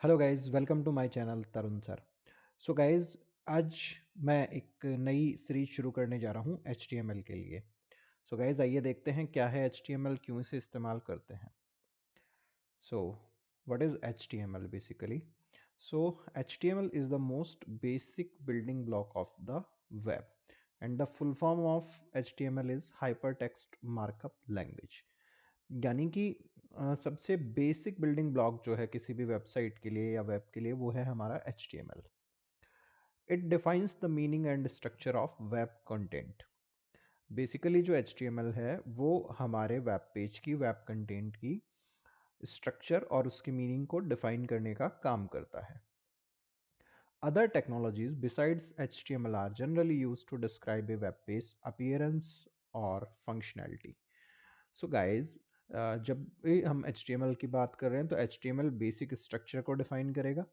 Hello guys, welcome to my channel Tarun sir. So guys, आज मैं एक नई सीरीज शुरू करने जा रहा हूँ HTML के लिए। सो गाइस, आइए देखते हैं क्या है HTML, क्यों इसे इस्तेमाल करते हैं। So what is HTML basically? So HTML is the most basic building block of the web, and the full form of HTML is Hypertext Markup Language। यानी कि सबसे बेसिक बिल्डिंग ब्लॉक जो है किसी भी वेबसाइट के लिए या वेब के लिए, वो है हमारा HTML। It defines the meaning and structure of web content. Basically जो HTML है वो हमारे वेब पेज की, वेब कंटेंट की स्ट्रक्चर और उसकी मीनिंग को डिफाइन करने का काम करता है। Other technologies besides HTML are generally used to describe a web page appearance or functionality. So guys, जब भी हम HTML की बात कर रहे हैं तो HTML बेसिक स्ट्रक्चर को डिफाइन करेगा,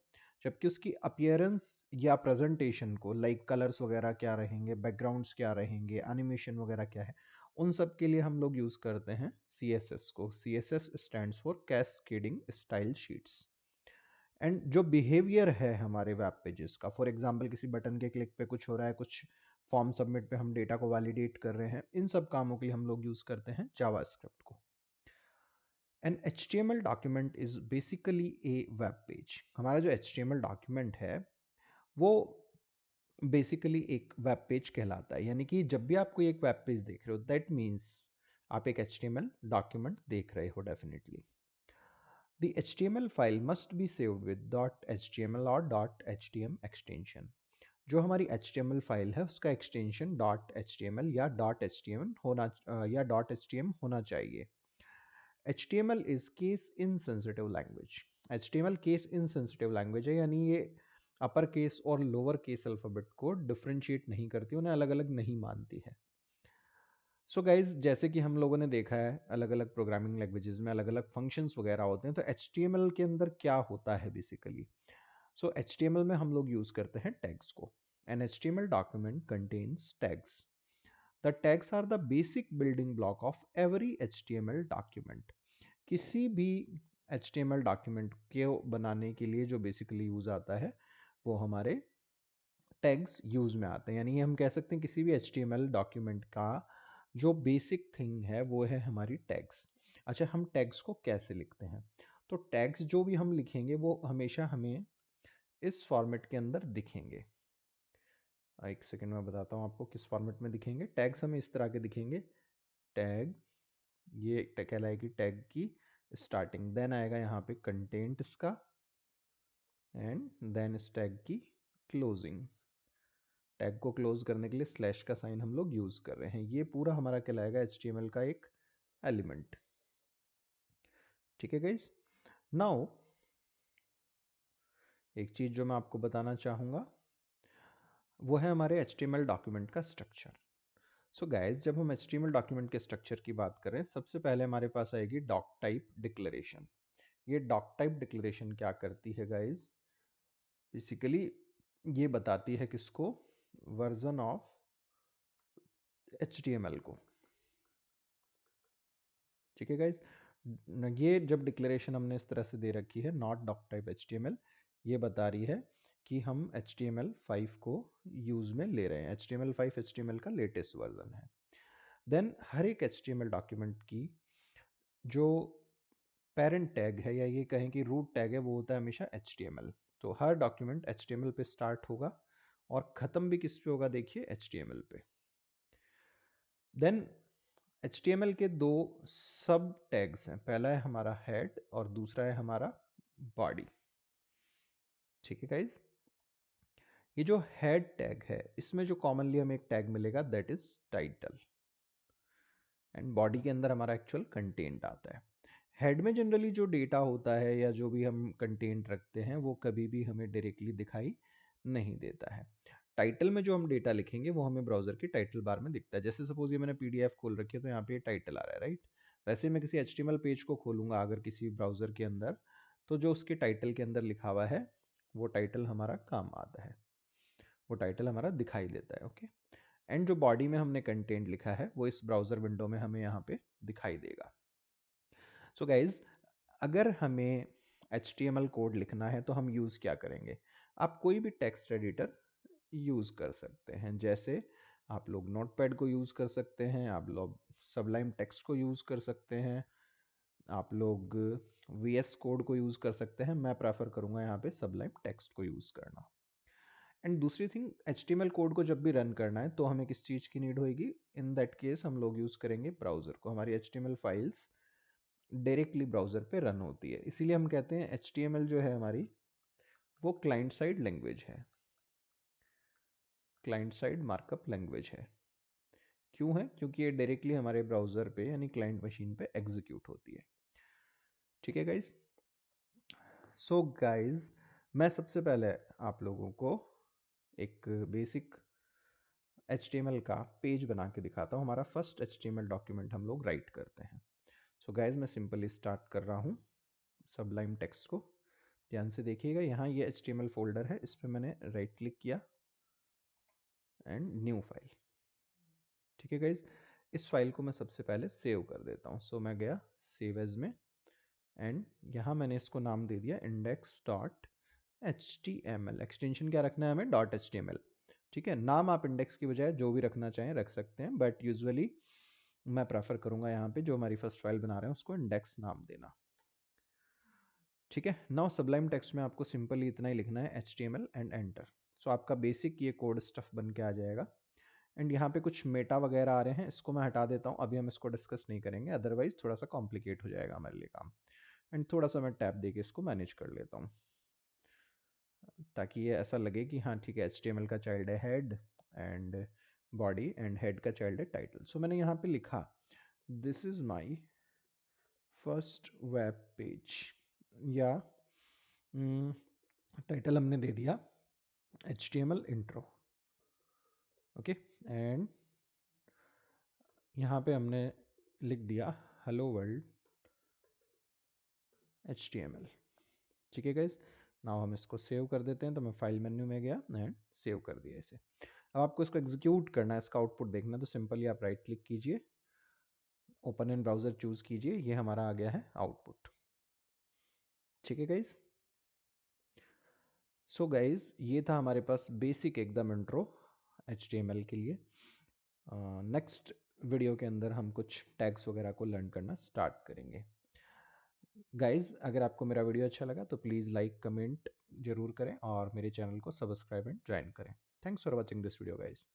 जबकि उसकी अपीयरेंस या प्रेजेंटेशन को, लाइक कलर्स वगैरह क्या रहेंगे, बैकग्राउंड्स क्या रहेंगे, एनिमेशन वगैरह क्या है, उन सब के लिए हम लोग यूज़ करते हैं CSS को। CSS stands for cascading style sheets. And जो बिहेवियर है हमारे वेब पेजेस का, फॉर एग्जांपल किसी बटन के क्लिक पे कुछ हो रहा है, कुछ फॉर्म सबमिट पे हम डेटा को वैलिडेट कर रहे हैं, इन सब कामों के लिए हम लोग यूज़ करते हैं जावास्क्रिप्ट को। An HTML document is basically a web page. हमारा जो HTML डॉक्यूमेंट है वो बेसिकली एक वेब पेज कहलाता है। यानी कि जब भी आप कोई एक वेब पेज देख रहे हो, दैट मीन्स आप एक HTML डॉक्यूमेंट देख रहे हो definitely. The HTML file must be saved with .html or .htm extension। जो हमारी HTML फाइल है उसका एक्सटेंशन .html या .htm होना या .htm होना चाहिए। HTML is case insensitive language। HTML case insensitive language है, यानी ये अपर केस और लोअर केस अल्फ़ाबेट को डिफरेंशिएट नहीं करती, उन्हें अलग अलग नहीं मानती है। सो गाइज, जैसे कि हम लोगों ने देखा है अलग अलग प्रोग्रामिंग लैंग्वेजेस में अलग अलग फंक्शंस वगैरह होते हैं, तो HTML के अंदर क्या होता है बेसिकली? सो HTML में हम लोग यूज़ करते हैं टैग्स को। An HTML document contains tags. The tags are the basic building block of every HTML document. किसी भी HTML डॉक्यूमेंट के बनाने के लिए जो बेसिकली यूज़ आता है वो हमारे टैग्स यूज़ में आते हैं। यानी हम कह सकते हैं किसी भी HTML डॉक्यूमेंट का जो बेसिक थिंग है वो है हमारी टैग्स। अच्छा, हम टैग्स को कैसे लिखते हैं? तो टैग्स जो भी हम लिखेंगे वो हमेशा हमें इस फॉर्मेट के अंदर दिखेंगे। एक सेकेंड में बताता हूँ आपको किस फॉर्मेट में दिखेंगे। टैग्स हमें इस तरह के दिखेंगे। टैग, ये कहलाएगी टैग की स्टार्टिंग, देन आएगा यहाँ पे कंटेंट इसका, एंड देन इस टैग की क्लोजिंग। टैग को क्लोज करने के लिए स्लैश का साइन हम लोग यूज़ कर रहे हैं। ये पूरा हमारा कहलाएगा HTML का एक एलिमेंट। ठीक है गाइज। नाउ एक चीज़ जो मैं आपको बताना चाहूँगा वो है हमारे HTML डॉक्यूमेंट का स्ट्रक्चर। सो गाइज, जब हम HTML डॉक्यूमेंट के स्ट्रक्चर की बात करें, सबसे पहले हमारे पास आएगी डॉक टाइप डिक्लेरेशन। ये डॉक टाइप डिक्लेरेशन क्या करती है गाइज? बेसिकली ये बताती है किसको? वर्जन ऑफ HTML को। ठीक है गाइज, ये जब डिक्लेरेशन हमने इस तरह से दे रखी है, नॉट डॉक टाइप HTML, ये बता रही है कि हम HTML5 को यूज़ में ले रहे हैं। HTML5 HTML का लेटेस्ट वर्जन है। देन हर एक HTML डॉक्यूमेंट की जो पेरेंट टैग है, या ये कहें कि रूट टैग है, वो होता है हमेशा HTML। तो हर डॉक्यूमेंट HTML पे स्टार्ट होगा और ख़त्म भी किस पे होगा? देखिए, HTML पे। देन HTML के दो सब टैग्स हैं, पहला है हमारा हेड और दूसरा है हमारा बॉडी। ठीक है गाइज, ये जो हेड टैग है इसमें जो कॉमनली हमें एक टैग मिलेगा that is title, and body के अंदर हमारा एक्चुअल कंटेंट आता है। हेड में जनरली जो डेटा होता है या जो भी हम कंटेंट रखते हैं वो कभी भी हमें डायरेक्टली दिखाई नहीं देता है। टाइटल में जो हम डेटा लिखेंगे वो हमें ब्राउजर के टाइटल बार में दिखता है। जैसे सपोज ये मैंने PDF खोल रखी है तो यहाँ पे टाइटल आ रहा है, राइट? वैसे मैं किसी HTML पेज को खोलूंगा अगर किसी ब्राउजर के अंदर, तो जो उसके टाइटल के अंदर लिखा हुआ है वो टाइटल हमारा काम आता है, वो टाइटल हमारा दिखाई देता है। ओके, एंड जो बॉडी में हमने कंटेंट लिखा है वो इस ब्राउजर विंडो में हमें यहाँ पे दिखाई देगा। सो गाइज, अगर हमें HTML कोड लिखना है तो हम यूज़ क्या करेंगे? आप कोई भी टेक्स्ट एडिटर यूज़ कर सकते हैं। जैसे आप लोग नोटपैड को यूज़ कर सकते हैं, आप लोग सबलाइम टेक्स्ट को यूज़ कर सकते हैं, आप लोग VS कोड को यूज़ कर सकते हैं। मैं प्रेफर करूँगा यहाँ पे सबलाइम टेक्स्ट को यूज़ करना। एंड दूसरी थिंग, HTML कोड को जब भी रन करना है तो हमें किस चीज़ की नीड होएगी? इन दैट केस हम लोग यूज़ करेंगे ब्राउज़र को। हमारी HTML फाइल्स डायरेक्टली ब्राउज़र पे रन होती है, इसीलिए हम कहते हैं HTML जो है हमारी, वो क्लाइंट साइड लैंग्वेज है, क्लाइंट साइड मार्कअप लैंग्वेज है। क्यों है? क्योंकि ये डायरेक्टली हमारे ब्राउज़र पे यानी क्लाइंट मशीन पे एग्जीक्यूट होती है। ठीक है गाइज? सो गाइज, मैं सबसे पहले आप लोगों को एक बेसिक HTML का पेज बना के दिखाता हूँ। हमारा फर्स्ट HTML डॉक्यूमेंट हम लोग राइट करते हैं। सो गाइज, मैं सिंपली स्टार्ट कर रहा हूँ सबलाइम टेक्स्ट को। ध्यान से देखिएगा, यहाँ ये HTML फोल्डर है, इस पर मैंने राइट क्लिक किया एंड न्यू फाइल। ठीक है गाइज, इस फाइल को मैं सबसे पहले सेव कर देता हूँ। सो मैं गया सेव एज में एंड यहाँ मैंने इसको नाम दे दिया index.html। एक्सटेंशन क्या रखना है हमें? .html। ठीक है, नाम आप इंडेक्स की बजाय जो भी रखना चाहें रख सकते हैं, बट यूजुअली मैं प्रेफर करूंगा यहाँ पे जो हमारी फर्स्ट फाइल बना रहे हैं उसको इंडेक्स नाम देना। ठीक है, नाउ सबलाइम टेक्स्ट में आपको सिंपली इतना ही लिखना है HTML एंड एंटर। सो आपका बेसिक ये कोड स्टफ बन के आ जाएगा। एंड यहाँ पे कुछ मेटा वगैरह आ रहे हैं, इसको मैं हटा देता हूँ, अभी हम इसको डिस्कस नहीं करेंगे, अदरवाइज थोड़ा सा कॉम्प्लिकेट हो जाएगा हमारे लिए काम। एंड थोड़ा सा मैं टैब दे के इसको मैनेज कर लेता हूँ ताकि ये ऐसा लगे कि हाँ ठीक है, HTML का चाइल्ड है head and body and head का चाइल्ड है टाइटल। सो मैंने यहाँ पे लिखा this is my first web page, या टाइटल हमने दे दिया HTML इंट्रो। ओके, एंड यहाँ पे हमने लिख दिया हेलो वर्ल्ड HTML। ठीक है गाइज, नाउ हम इसको सेव कर देते हैं। तो मैं फाइल मेन्यू में गया एंड सेव कर दिया इसे। अब आपको इसको एग्जीक्यूट करना है, इसका आउटपुट देखना है, तो सिंपली आप राइट क्लिक कीजिए, ओपन इन ब्राउज़र चूज़ कीजिए, ये हमारा आ गया है आउटपुट। ठीक है गाइज? सो गाइज, ये था हमारे पास बेसिक एकदम इंट्रो HTML के लिए। नेक्स्ट वीडियो के अंदर हम कुछ टैग्स वगैरह को लर्न करना स्टार्ट करेंगे। गाइज, अगर आपको मेरा वीडियो अच्छा लगा तो प्लीज़ लाइक कमेंट जरूर करें और मेरे चैनल को सब्सक्राइब एंड ज्वाइन करें। Thanks for watching this video guys.